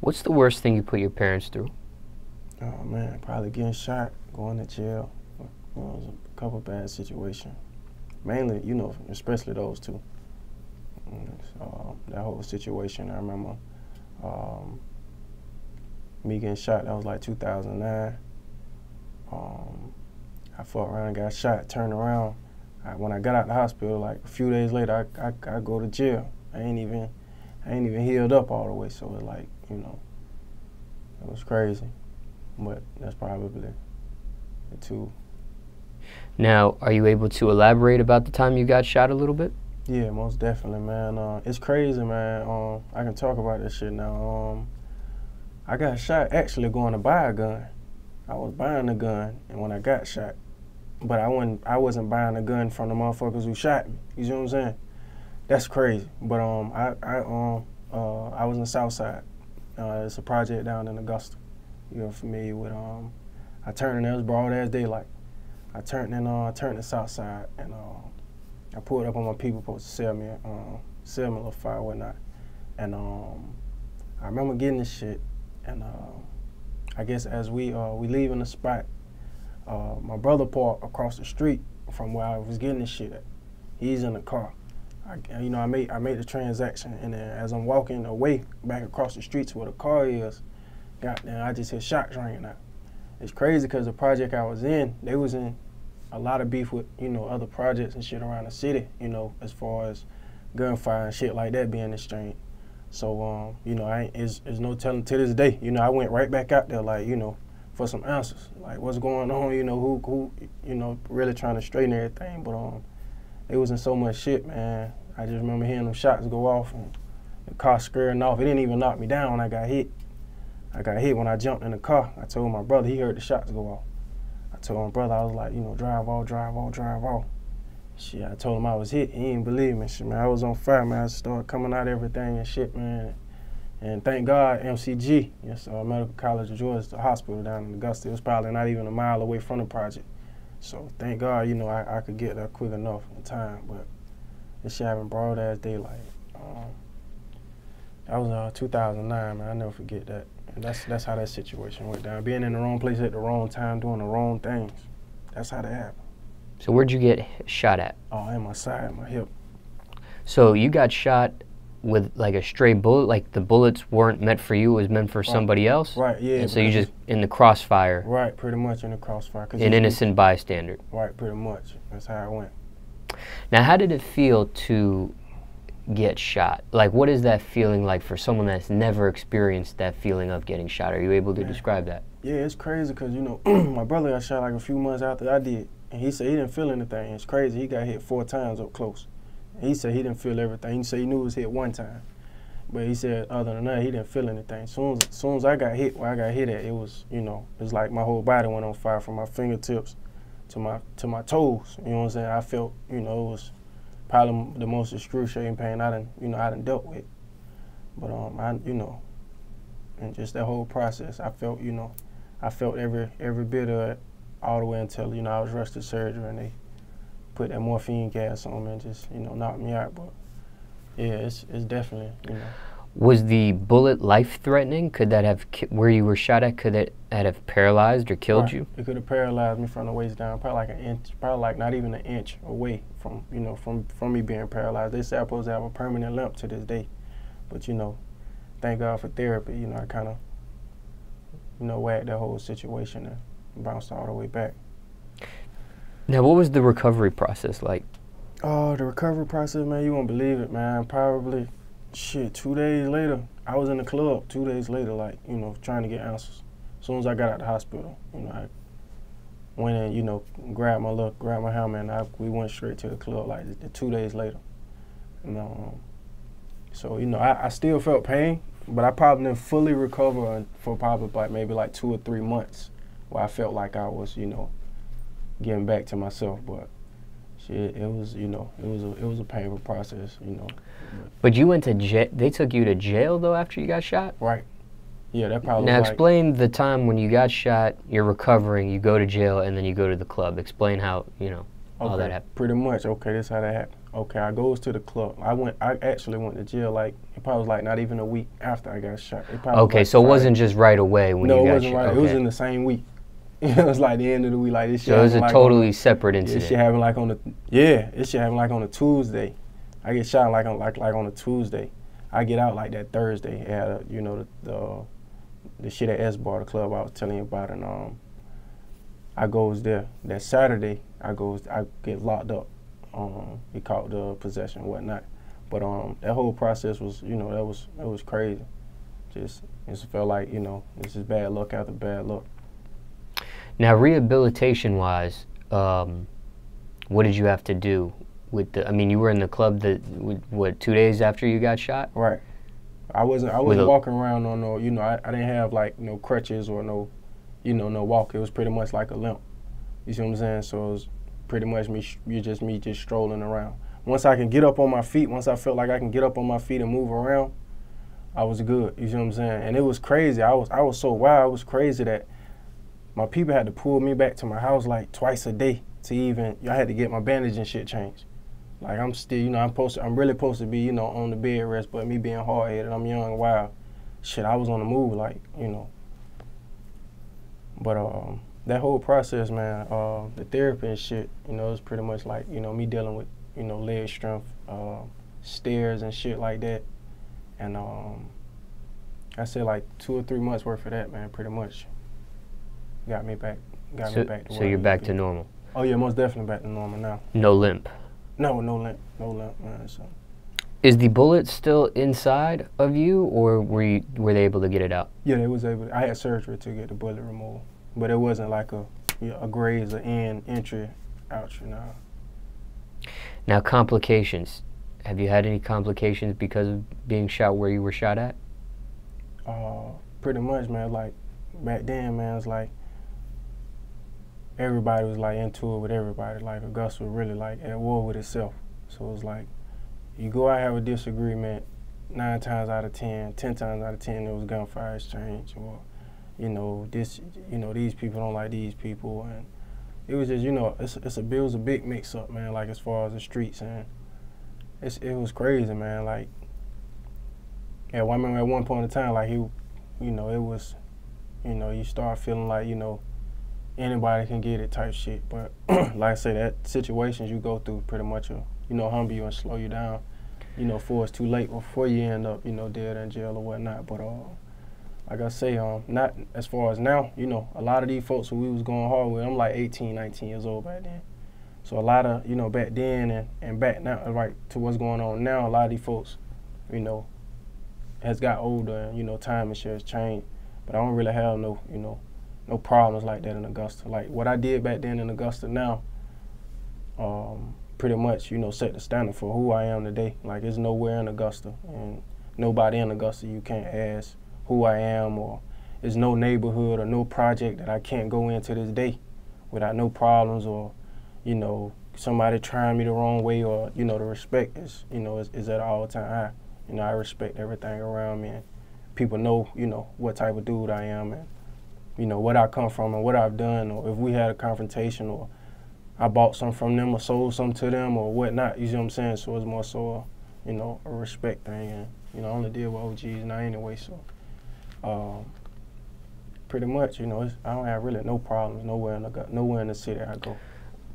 What's the worst thing you put your parents through? Oh man, probably getting shot, going to jail. It was a couple bad situations. Mainly, you know, especially those two. That whole situation, I remember me getting shot, that was like 2009. I fought around, got shot, turned around. When I got out the hospital, like a few days later, I go to jail. I ain't even healed up all the way, so it's like, you know, it was crazy. But that's probably the two. Now, are you able to elaborate about the time you got shot a little bit? Yeah, most definitely, man. It's crazy, man. I can talk about this shit now. I got shot actually going to buy a gun. I was buying a gun, and when I got shot, but I wasn't buying a gun from the motherfuckers who shot me. You see what I'm saying? That's crazy. But I was in Southside. It's a project down in Augusta. You're familiar with I turned in there, it was broad ass daylight. I turned to Southside, and I pulled up on my people supposed to sell me a little fire and whatnot. And I remember getting this shit, and I guess as we leaving the spot, my brother parked across the street from where I was getting this shit at. He's in the car. I made the transaction, and then as I'm walking away back across the street to where the car is, goddamn, I just hear shots ringing out. It's crazy because the project I was in, they was in a lot of beef with, you know, other projects and shit around the city, you know, as far as gunfire and shit like that being exchanged. So, you know, there's no telling to this day. You know, I went right back out there, like, you know, for some answers. Like, what's going on, you know, who you know, really trying to straighten everything. But it wasn't so much shit, man. I just remember hearing them shots go off and the car skirting off. It didn't even knock me down when I got hit. I got hit when I jumped in the car. I told my brother, he heard the shots go off. I told my brother, I was like, you know, drive off, drive off, drive off. Shit, I told him I was hit. He didn't believe me. Shit, man, I was on fire, man. I started coming out everything and shit, man. And thank God, MCG, yes, Medical College of Georgia, the hospital down in Augusta. It was probably not even a mile away from the project. So thank God, you know, I could get there quick enough in time. But this shit happened broad ass daylight. That was 2009, man. I never forget that. And that's how that situation went down. Being in the wrong place at the wrong time, doing the wrong things. That's how that happened. So where'd you get shot at? Oh, in my side, my hip. So you got shot with like a stray bullet, like the bullets weren't meant for you, it was meant for somebody else? Right, yeah. And so you just in the crossfire. Right, pretty much in the crossfire. An innocent bystander. Right, pretty much. That's how it went. Now, how did it feel to get shot? Like, what is that feeling like for someone that's never experienced that feeling of getting shot? Are you able to describe that? Yeah, it's crazy because, you know, my brother got shot like a few months after I did. And he said he didn't feel anything. It's crazy. He got hit 4 times up close. And he said he didn't feel everything. He said he knew he was hit 1 time. But he said other than that, he didn't feel anything. As soon as I got hit, where I got hit at, it was, you know, it's like my whole body went on fire from my fingertips to my toes. You know what I'm saying? I felt, you know, it was probably the most excruciating pain I done dealt with. But you know, and just that whole process, I felt, you know, I felt every bit of it all the way until, you know, I was rushed to surgery and they put that morphine gas on me and just, you know, knocked me out. But yeah, it's definitely, you know. Was the bullet life-threatening? Could that have, where you were shot at, could it have paralyzed or killed you? It could have paralyzed me from the waist down, probably like an inch, probably like not even an inch away from, you know, from me being paralyzed. They say I'm supposed to have a permanent limp to this day. But, you know, thank God for therapy, you know, I kind of, you know, whacked that whole situation and bounced all the way back. Now, what was the recovery process like? Oh, the recovery process, man, you won't believe it, man. Probably, shit, 2 days later, I was in the club 2 days later, like, you know, trying to get answers. As soon as I got out of the hospital, you know, I went in, you know, grabbed my helmet, and we went straight to the club, like, 2 days later. And, so, you know, I still felt pain, but I probably didn't fully recover for probably like maybe like 2 or 3 months, where I felt like I was, you know, getting back to myself. But shit, it was, you know, it was a painful process, you know. But you went to jail. They took you to jail though after you got shot? Right. Yeah, that probably. Now was explain the time when you got shot, you're recovering, you go to jail, and then you go to the club. Explain how, you know. how that happened. Pretty much. Okay, this how that happened. Okay, I goes to the club. I actually went to jail like, it probably was like not even a week after I got shot. Okay, so it wasn't just right away when you got shot? No, it wasn't right. Okay. It was in the same week. It was like the end of the week. Like this shit. So it was a like totally separate incident. It should happen like on it should happen like on a Tuesday. I get shot like on a Tuesday. I get out like that Thursday. It had the shit at S-Bar, the club I was telling you about, and I goes there. That Saturday, I get locked up. He caught the possession and whatnot. But that whole process was, that was crazy. It just felt like, this is bad luck after bad luck. Now, rehabilitation-wise, what did you have to do with I mean, you were in the club what, 2 days after you got shot? Right. I wasn't walking around on no, I didn't have like no crutches or no walk. It was pretty much like a limp. You see what I'm saying? So it was pretty much me just strolling around. Once I can get up on my feet, once I felt like I can get up on my feet and move around, I was good. You see what I'm saying? And it was crazy. I was so wild. It was crazy that my people had to pull me back to my house like twice a day to I had to get my bandage and shit changed. Like I'm still, I'm really supposed to be, on the bed rest, but me being hard-headed, I'm young and wild. Shit, I was on the move, like, But that whole process, man, the therapy and shit, it was pretty much like, me dealing with, leg strength, stairs and shit like that. And I said like 2 or 3 months worth of that, man, pretty much. Got me back to where So you're back to normal? Oh yeah, most definitely back to normal now. No limp? No limp, man. So. Is the bullet still inside of you, or were they able to get it out? Yeah, they was able. I had surgery to get the bullet removed, but it wasn't like a graze or entry, outry. No. Now, complications. Have you had any complications because of being shot where you were shot at? Pretty much, man. Like back then, man, it's like everybody was like into it with everybody. Like Augusta was really like at war with itself. So it was like you go out have a disagreement, 9 times out of 10, 10 times out of 10 there was gunfire exchange, or these people don't like these people, and it was just it was a big mix up, man. Like as far as the streets, and it was crazy, man. Like I remember at one point in time, like it was, you start feeling like anybody can get it type shit. But like I say, that situations you go through pretty much humble you and slow you down, before it's too late, before you end up, dead in jail or whatnot. But like I say, not as far as now, a lot of these folks who we was going hard with, I'm like 18, 19 years old back then. So a lot of, back then and back now, right to what's going on now, a lot of these folks, has got older and, time and shit has changed. But I don't really have no problems like that in Augusta. Like what I did back then in Augusta now, pretty much, set the standard for who I am today. Like there's nowhere in Augusta and nobody in Augusta you can't ask who I am, or there's no neighborhood or no project that I can't go into this day without no problems, or, somebody trying me the wrong way, or, the respect is at an all-time high. I respect everything around me, and people know, what type of dude I am, and, what I come from and what I've done, or if we had a confrontation, or I bought something from them or sold something to them or whatnot, you see what I'm saying? So it's more so, a respect thing, and, I only deal with OGs now anyway, so pretty much, I don't have really no problems nowhere in the city I go.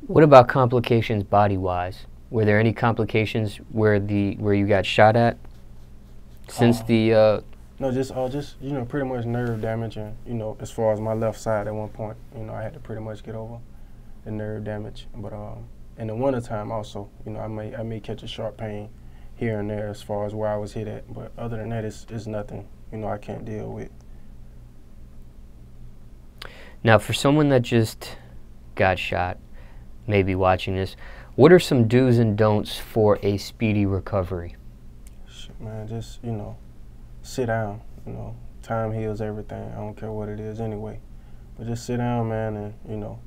What about complications body-wise? Were there any complications where you got shot at since the? No, just pretty much nerve damage, and as far as my left side at one point, I had to pretty much get over the nerve damage. But in the wintertime also, I may catch a sharp pain here and there as far as where I was hit at. But other than that, it's nothing I can't deal with. Now, for someone that just got shot, maybe watching this, what are some do's and don'ts for a speedy recovery? Shit, man, just, sit down. Time heals everything. I don't care what it is anyway. But just sit down, man, and,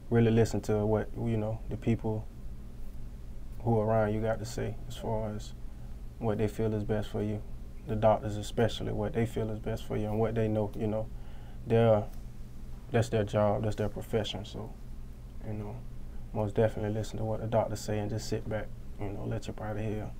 really listen to what, the people who are around you got to say as far as what they feel is best for you. The doctors especially, what they feel is best for you and what they know, that's their job, that's their profession. So, most definitely listen to what the doctors say and just sit back, you know, let your body heal.